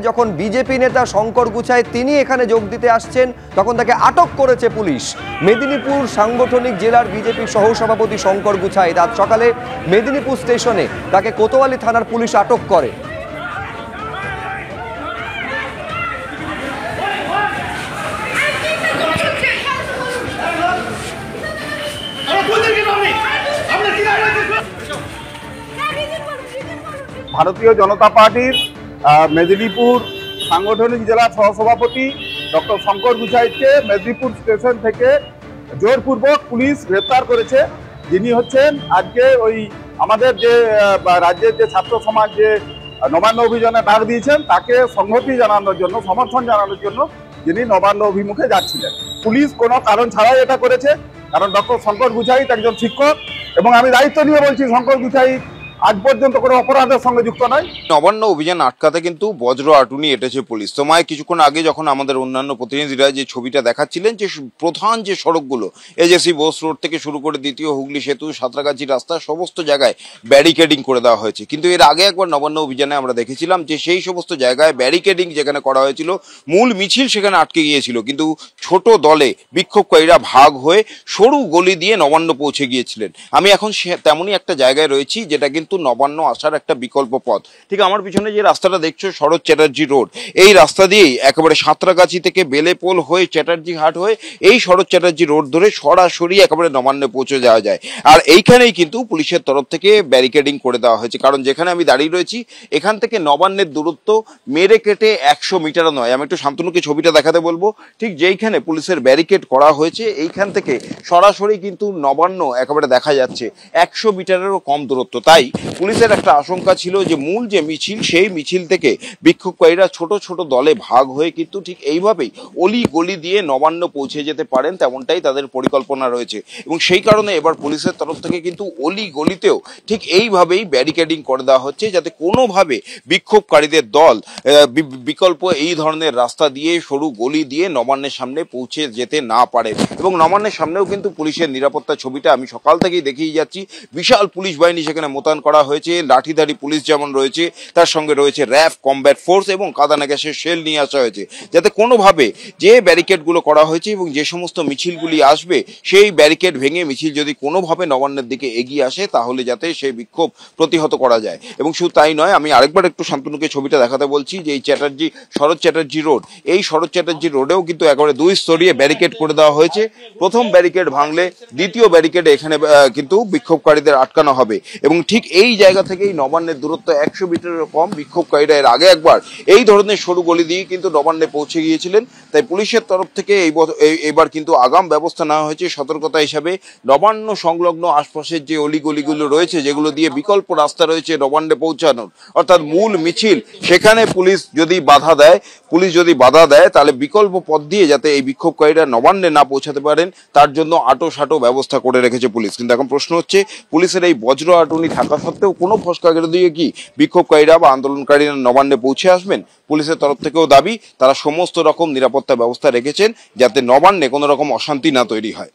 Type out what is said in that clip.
যখন বিজেপি নেতা শঙ্কর গুছাই তিনি এখানে যোগ দিতে আসছেন তখন তাকে আটক করেছে পুলিশ। মেদিনীপুর সাংগঠনিক জেলার বিজেপি সহসভাপতি শঙ্কর গুছাই আজ সকালে মেদিনীপুর স্টেশনে তাকে কোতোয়ালি থানার পুলিশ আটক করে। ভারতীয় জনতা পার্টির মেদিনীপুর সাংগঠনিক জেলার সহসভাপতি ডক্টর শঙ্কর গুছাইকে মেদিনীপুর স্টেশন থেকে জোরপূর্বক পুলিশ গ্রেপ্তার করেছে। যিনি হচ্ছেন আজকে ওই আমাদের যে রাজ্যের যে ছাত্র সমাজ যে নবান্ন অভিযানে ডাক দিয়েছেন তাকে সংহতি জানানোর জন্য, সমর্থন জানানোর জন্য যিনি নবান্ন অভিমুখে যাচ্ছিলেন। পুলিশ কোনো কারণ ছাড়াই এটা করেছে, কারণ ডক্টর শঙ্কর গুছাই একজন শিক্ষক এবং আমি দায়িত্ব নিয়ে বলছি শঙ্কর গুছাই আজ পর্যন্ত কোনো অপরাধের সঙ্গে যুক্ত নয়। নবান্ন অভিযান আটকাতে কিন্তু বজ্র আটুনি এঁটেছে পুলিশ। তোমায় কিছুক্ষণ আগে যখন আমাদের অন্যান্য প্রতিনিধিরা যে ছবিটা দেখাচ্ছিলেন যে প্রধান যে সড়কগুলো এজেসি বোস রোড থেকে শুরু করে দ্বিতীয় হুগলি সেতু, সাঁতরাগাছি রাস্তা সমস্ত জায়গায় ব্যারিকেডিং করে দেওয়া হয়েছে। কিন্তু এর আগে একবার নবান্ন অভিযানে আমরা দেখেছিলাম যে সেই সমস্ত জায়গায় ব্যারিকেডিং যেখানে করা হয়েছিল, মূল মিছিল সেখানে আটকে গিয়েছিল, কিন্তু ছোট দলে বিক্ষোভকারীরা ভাগ হয়ে সরু গলি দিয়ে নবান্ন পৌঁছে গিয়েছিলেন। আমি এখন তেমনই একটা জায়গায় রয়েছি যেটা কিন্তু নবান্ন আসার একটা বিকল্প পথ। ঠিক আমার পিছনে যে রাস্তাটা দেখছো শরৎ চ্যাটার্জি রোড, এই রাস্তা দিয়েই একেবারে সাঁতরাগাছি থেকে বেলেপোল হয়ে চ্যাটার্জি হাট হয়ে এই শরৎ চ্যাটার্জি রোড ধরে সরাসরি একেবারে নবান্নে পৌঁছে যাওয়া যায়। আর এইখানেই কিন্তু পুলিশের তরফ থেকে ব্যারিকেডিং করে দেওয়া হয়েছে, কারণ যেখানে আমি দাঁড়িয়ে রয়েছি এখান থেকে নবান্নের দূরত্ব মেরে কেটে 100 মিটারও নয়। আমি একটু শান্তনুকে ছবিটা দেখাতে বলবো। ঠিক যেইখানে পুলিশের ব্যারিকেড করা হয়েছে এইখান থেকে সরাসরি কিন্তু নবান্ন একেবারে দেখা যাচ্ছে, 100 মিটারেরও কম দূরত্ব। তাই পুলিশের একটা আশঙ্কা ছিল যে মূল যে মিছিল সেই মিছিল থেকে বিক্ষোভকারীরা ছোট ছোট দলে ভাগ হয়ে কিন্তু ঠিক এইভাবেই অলি গলি দিয়ে নবান্ন পৌঁছে যেতে পারেন, তেমনটাই তাদের পরিকল্পনা রয়েছে। এবং সেই কারণে এবার পুলিশের তরফ থেকে কিন্তু অলি গলিতেও ঠিক এইভাবেই ব্যারিকেডিং করে দেওয়া হচ্ছে, যাতে কোনোভাবে বিক্ষোভকারীদের দল বিকল্প এই ধরনের রাস্তা দিয়ে সরু গলি দিয়ে নবান্নের সামনে পৌঁছে যেতে না পারে। এবং নবান্নের সামনেও কিন্তু পুলিশের নিরাপত্তা ছবিটা আমি সকাল থেকেই দেখিয়ে যাচ্ছি। বিশাল পুলিশ বাহিনী সেখানে মোতায়েন করা হয়েছে, লাঠিধারী পুলিশ যেমন রয়েছে তার সঙ্গে রয়েছে র্যাফ, কমব্যাট ফোর্স এবং কাঁদানে গ্যাসের শেল নিয়ে আসা হয়েছে, যাতে কোনোভাবে যে ব্যারিকেডগুলো করা হয়েছে এবং যে সমস্ত মিছিলগুলি আসবে সেই ব্যারিকেড ভেঙে মিছিল যদি কোনোভাবে নবান্নের দিকে এগিয়ে আসে তাহলে যাতে সেই বিক্ষোভ প্রতিহত করা যায়। এবং শুধু তাই নয়, আমি আরেকবার একটু শান্তনুকে ছবিটা দেখাতে বলছি যে এই শরৎ চ্যাটার্জি রোড, এই শরৎ চ্যাটার্জি রোডেও কিন্তু একেবারে 2 স্তরীয় ব্যারিকেড করে দেওয়া হয়েছে। প্রথম ব্যারিকেড ভাঙলে দ্বিতীয় ব্যারিকেডে এখানে কিন্তু বিক্ষোভকারীদের আটকানো হবে। এবং ঠিক এই জায়গা থেকেই নবান্নের দূরত্ব 100 মিটারের কম। বিক্ষোভকারীরা এর আগে একবার এই ধরনের সরু গলি দিয়ে কিন্তু নবান্নে পৌঁছে গিয়েছিলেন। তাই পুলিশের তরফ থেকে এবার কিন্তু আগাম ব্যবস্থা নেওয়া হয়েছে সতর্কতা হিসাবে। নবান্ন সংলগ্ন আশপাশের যে অলিগলিগুলো রয়েছে, যেগুলো দিয়ে বিকল্প রাস্তা রয়েছে নবান্নে পৌঁছানোর, অর্থাৎ মূল মিছিল, সেখানে পুলিশ যদি বাধা দেয় তাহলে বিকল্প পথ দিয়ে যাতে এই বিক্ষোভকারীরা নবান্নে না পৌঁছাতে পারেন তার জন্য আটো ব্যবস্থা করে রেখেছে পুলিশ। কিন্তু এখন প্রশ্ন হচ্ছে, পুলিশের এই বজ্র আটুনি থাকা সত্ত্বেও কোনো ফসকা দিয়ে কি বিক্ষোভকারীরা বা আন্দোলনকারীরা নবান্নে পৌঁছে আসবেন? পুলিশের তরফ থেকেও দাবি তারা সমস্ত রকম নিরাপত্তা ব্যবস্থা রেখেছেন যাতে নবান্নে কোনো রকম অশান্তি না তৈরি হয়।